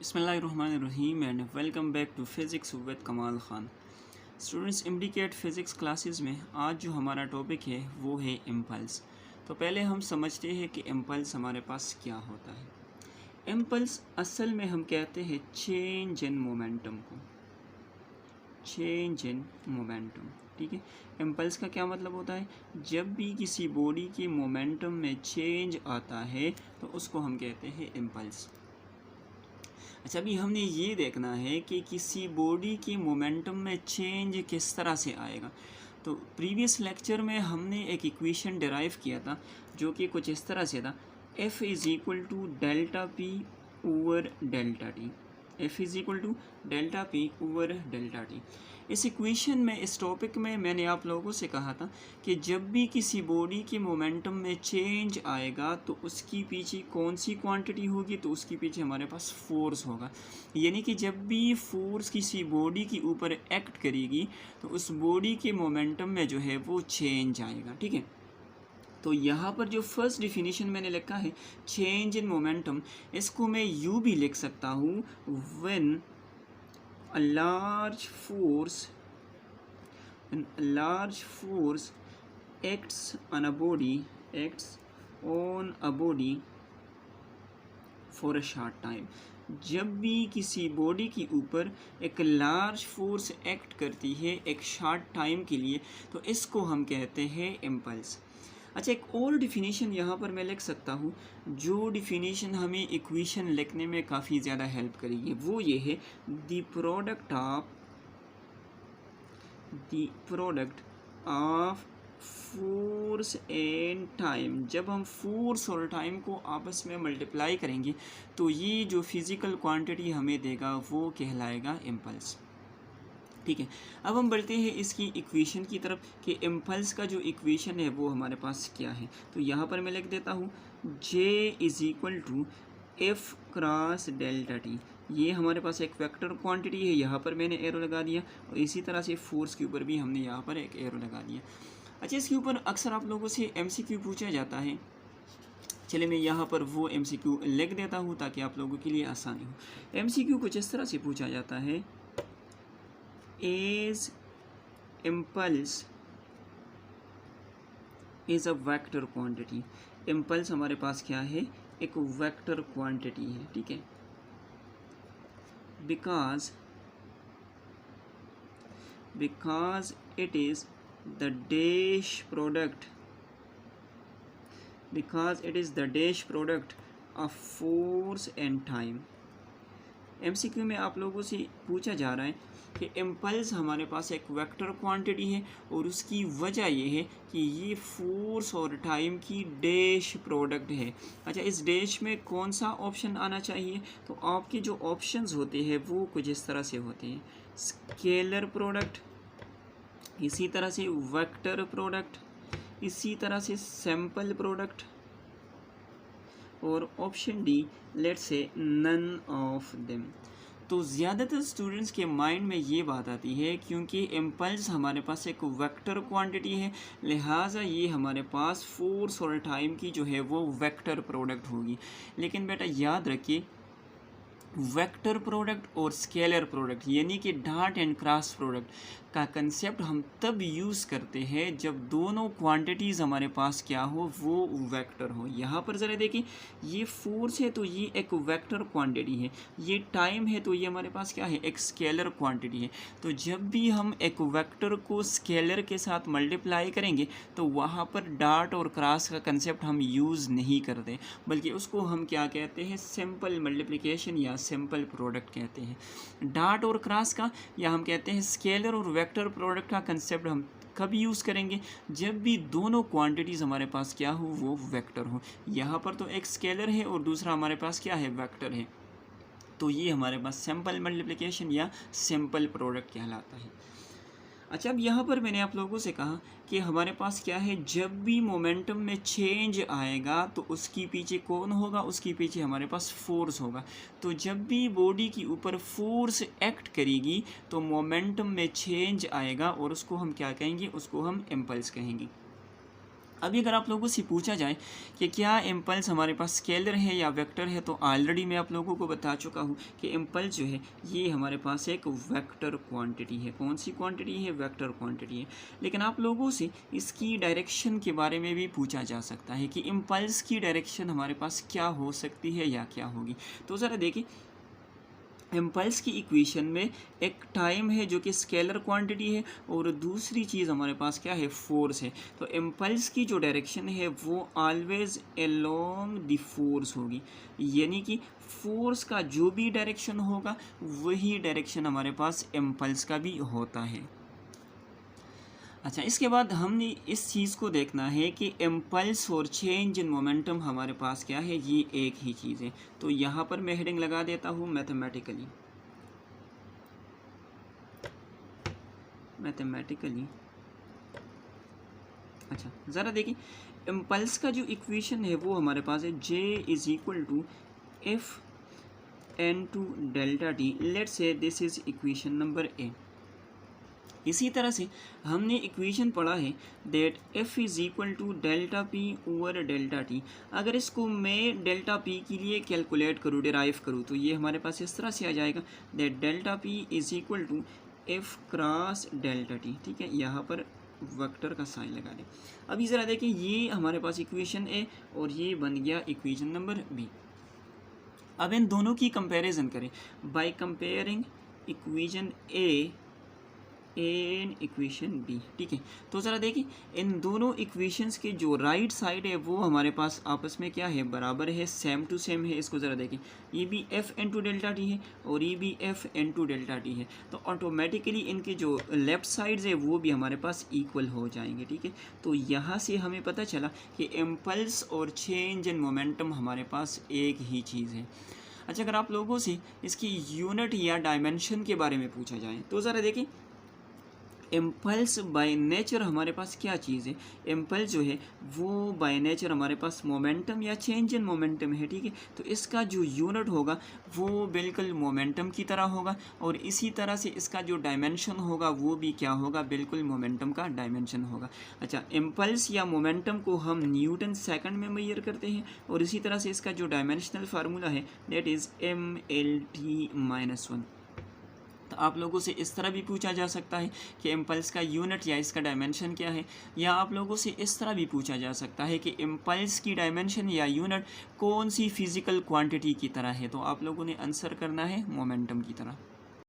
बिस्मिल्लाहिर्रहमानिर्रहीम and welcome back to physics with Kamal Khan. Students, implicate physics classes में आज जो हमारा टॉपिक है वो है इम्पल्स। तो पहले हम समझते हैं कि इम्पल्स हमारे पास क्या होता है। इम्पल्स असल में हम कहते हैं चेंज इन मोमेंटम को, चेंज इन मोमेंटम। ठीक है, इम्पल्स का क्या मतलब होता है? जब भी किसी बॉडी के मोमेंटम में चेंज आता है तो उसको हम कहते हैं इम्पल्स। अच्छा, अभी हमने ये देखना है कि किसी बॉडी के मोमेंटम में चेंज किस तरह से आएगा। तो प्रीवियस लेक्चर में हमने एक इक्वेशन डिराइव किया था जो कि कुछ इस तरह से था, F is equal to delta P over delta T, F is equal to delta P over delta T. इस इक्वेशन में, इस टॉपिक में मैंने आप लोगों से कहा था कि जब भी किसी बॉडी के मोमेंटम में चेंज आएगा तो उसकी पीछे कौन सी क्वांटिटी होगी, तो उसके पीछे हमारे पास फोर्स होगा। यानी कि जब भी फोर्स किसी बॉडी के ऊपर एक्ट करेगी तो उस बॉडी के मोमेंटम में जो है वो चेंज आएगा। ठीक है, तो यहाँ पर जो फर्स्ट डिफिनीशन मैंने लिखा है चेंज इन मोमेंटम, इसको मैं यूँ भी लिख सकता हूँ, when a large force acts on a body for a short time। जब भी किसी बॉडी के ऊपर एक लार्ज फोर्स एक्ट करती है एक शॉर्ट टाइम के लिए तो इसको हम कहते हैं इम्पल्स। अच्छा, एक और डिफिनीशन यहाँ पर मैं लिख सकता हूँ, जो डिफिनीशन हमें इक्वेशन लिखने में काफ़ी ज़्यादा हेल्प करेगी। वो ये है, the product of force and time. जब हम फोर्स और टाइम को आपस में मल्टीप्लाई करेंगे तो ये जो फिज़िकल क्वांटिटी हमें देगा वो कहलाएगा इम्पल्स। ठीक है, अब हम बढ़ते हैं इसकी इक्वेशन की तरफ कि इम्पल्स का जो इक्वेशन है वो हमारे पास क्या है। तो यहाँ पर मैं लिख देता हूँ J is equal to F cross delta T. ये हमारे पास एक वेक्टर क्वांटिटी है, यहाँ पर मैंने एरो लगा दिया, और इसी तरह से फोर्स के ऊपर भी हमने यहाँ पर एक एरो लगा दिया। अच्छा, इसके ऊपर अक्सर आप लोगों से MCQ पूछा जाता है। चलिए मैं यहाँ पर वो MCQ लिख देता हूँ ताकि आप लोगों के लिए आसानी हो। MCQ कुछ इस तरह से पूछा जाता है, is impulse is a vector quantity। impulse हमारे पास क्या है, एक वेक्टर क्वांटिटी है। ठीक है, because it is the dash product of force and time। MCQ में आप लोगों से पूछा जा रहा है कि इम्पल्स हमारे पास एक वेक्टर क्वांटिटी है और उसकी वजह ये है कि ये फोर्स और टाइम की डैश प्रोडक्ट है। अच्छा, इस डैश में कौन सा ऑप्शन आना चाहिए? तो आपके जो ऑप्शंस होते हैं वो कुछ इस तरह से होते हैं, स्केलर प्रोडक्ट, इसी तरह से वेक्टर प्रोडक्ट, इसी तरह से सैंपल प्रोडक्ट, और option D let's say none of them. तो ज़्यादातर स्टूडेंट्स के माइंड में ये बात आती है क्योंकि इम्पल्स हमारे पास एक वेक्टर क्वांटिटी है, लिहाजा ये हमारे पास फोर्स और टाइम की जो है वो वेक्टर प्रोडक्ट होगी। लेकिन बेटा याद रखिए, वेक्टर प्रोडक्ट और स्केलर प्रोडक्ट यानी कि डॉट एंड क्रॉस प्रोडक्ट का कंसेप्ट हम तब यूज़ करते हैं जब दोनों क्वांटिटीज़ हमारे पास क्या हो, वो वेक्टर हो। यहाँ पर ज़रा देखिए, ये फोर्स है तो ये एक वेक्टर क्वांटिटी है, ये टाइम है तो ये हमारे पास क्या है, एक स्केलर क्वांटिटी है। तो जब भी हम एक वेक्टर को स्केलर के साथ मल्टीप्लाई करेंगे तो वहाँ पर डॉट और क्रॉस का कंसेप्ट हम यूज़ नहीं करते, बल्कि उसको हम क्या कहते हैं, सिंपल मल्टीप्लिकेशन या सिंपल प्रोडक्ट कहते हैं। डॉट और क्रॉस का या हम कहते हैं स्केलर और वेक्टर प्रोडक्ट का कंसेप्ट हम कब यूज़ करेंगे, जब भी दोनों क्वांटिटीज़ हमारे पास क्या हो, वो वेक्टर हो। यहाँ पर तो एक स्केलर है और दूसरा हमारे पास क्या है, वेक्टर है। तो ये हमारे पास सिंपल मल्टीप्लिकेशन या सिंपल प्रोडक्ट कहलाता है। अच्छा, अब यहाँ पर मैंने आप लोगों से कहा कि हमारे पास क्या है, जब भी मोमेंटम में चेंज आएगा तो उसके पीछे कौन होगा, उसके पीछे हमारे पास फोर्स होगा। तो जब भी बॉडी के ऊपर फोर्स एक्ट करेगी तो मोमेंटम में चेंज आएगा और उसको हम क्या कहेंगे, उसको हम इम्पल्स कहेंगे। अभी अगर आप लोगों से पूछा जाए कि क्या इम्पल्स हमारे पास स्केलर है या वेक्टर है, तो ऑलरेडी मैं आप लोगों को बता चुका हूँ कि इम्पल्स जो है ये हमारे पास एक वेक्टर क्वांटिटी है। कौन सी क्वांटिटी है? वेक्टर क्वांटिटी है। लेकिन आप लोगों से इसकी डायरेक्शन के बारे में भी पूछा जा सकता है कि इम्पल्स की डायरेक्शन हमारे पास क्या हो सकती है या क्या होगी। तो ज़रा देखिए, इम्पल्स की इक्वेशन में एक टाइम है जो कि स्केलर क्वांटिटी है, और दूसरी चीज़ हमारे पास क्या है? फोर्स है। तो इम्पल्स की जो डायरेक्शन है वो ऑलवेज अलोंग द फोर्स होगी, यानी कि फोर्स का जो भी डायरेक्शन होगा वही डायरेक्शन हमारे पास इम्पल्स का भी होता है। अच्छा, इसके बाद हमने इस चीज़ को देखना है कि इम्पल्स और चेंज इन मोमेंटम हमारे पास क्या है? ये एक ही चीज़ है। तो यहाँ पर मैं हेडिंग लगा देता हूँ मैथमेटिकली। अच्छा, ज़रा देखिए, इम्पल्स का जो इक्वेशन है वो हमारे पास है J is equal to F into delta T. Let's say this is equation number A. इसी तरह से हमने इक्वेशन पढ़ा है that F is equal to delta P over delta T. अगर इसको मैं डेल्टा पी के लिए कैलकुलेट करूँ, डिराइव करूँ, तो ये हमारे पास इस तरह से आ जाएगा that delta P is equal to F cross delta T. ठीक है, यहाँ पर वेक्टर का साइन लगा दें। अभी ज़रा देखें, ये हमारे पास इक्वेशन ए और ये बन गया इक्वेशन नंबर बी। अब इन दोनों की कंपैरिजन करें by comparing equation A and equation B. ठीक है, तो ज़रा देखिए, इन दोनों इक्वेशंस के जो राइट साइड है वो हमारे पास आपस में क्या है? बराबर है, सेम टू सेम है। इसको ज़रा देखिए, ये भी एफ इंटू डेल्टा टी है और ये भी एफ इंटू डेल्टा टी है, तो ऑटोमेटिकली इनके जो लेफ्ट साइड्स है वो भी हमारे पास इक्वल हो जाएंगे। ठीक है, तो यहाँ से हमें पता चला कि इम्पल्स और चेंज इन मोमेंटम हमारे पास एक ही चीज़ है। अच्छा, अगर आप लोगों से इसकी यूनिट या डायमेंशन के बारे में पूछा जाए तो ज़रा देखिए, इम्पल्स बाय नेचर हमारे पास क्या चीज़ है? इम्पल्स जो है वो बाय नेचर हमारे पास मोमेंटम या चेंज इन मोमेंटम है। ठीक है, तो इसका जो यूनिट होगा वो बिल्कुल मोमेंटम की तरह होगा, और इसी तरह से इसका जो डायमेंशन होगा वो भी क्या होगा? बिल्कुल मोमेंटम का डायमेंशन होगा। अच्छा, इम्पल्स या मोमेंटम को हम न्यूटन सेकंड में मेजर करते हैं, और इसी तरह से इसका जो डायमेंशनल फार्मूला है दैट इज़ MLT-1। तो आप लोगों से इस तरह भी पूछा जा सकता है कि इम्पल्स का यूनिट या इसका डायमेंशन क्या है, या आप लोगों से इस तरह भी पूछा जा सकता है कि इम्पल्स की डायमेंशन या यूनिट कौन सी फिजिकल क्वांटिटी की तरह है। तो आप लोगों ने आंसर करना है मोमेंटम की तरह।